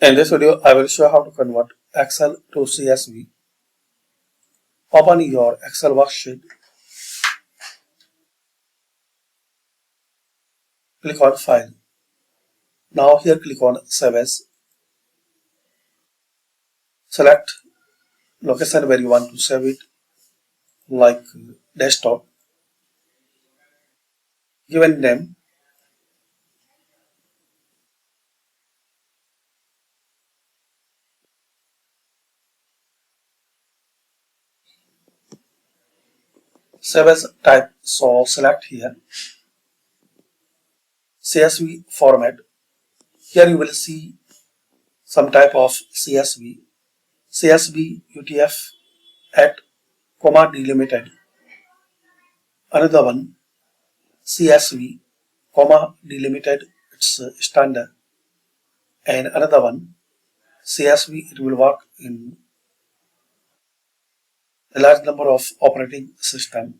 In this video, I will show how to convert Excel to CSV. Open your Excel worksheet, click on File. Now here click on Save As. Select location where you want to save it, like desktop. Given name, save as type, so select here CSV format. Here you will see some type of CSV, CSV UTF at comma delimited. Another one CSV comma delimited, it's standard. And another one CSV, it will work in a large number of operating system,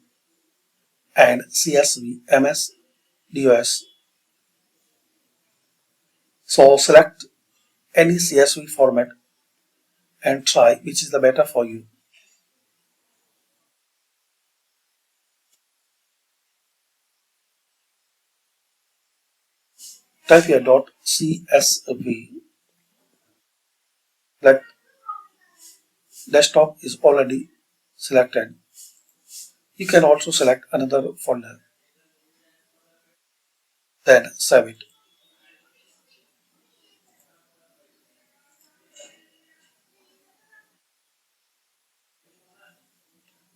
and CSV MS DOS. So select any CSV format and try which is the better for you. Type here .csv. That desktop is already selected. You can also select another folder. Then save it.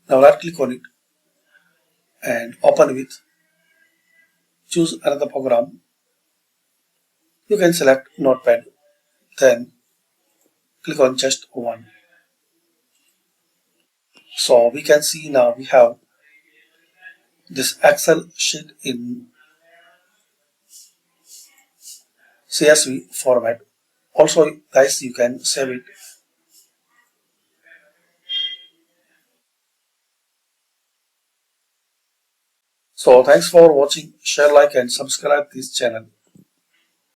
Now right click on it and open with. Choose another program. You can select Notepad. Then click on just one. So we can see now we have this Excel sheet in CSV format. Also guys, you can save it. So thanks for watching. Share, like and subscribe this channel.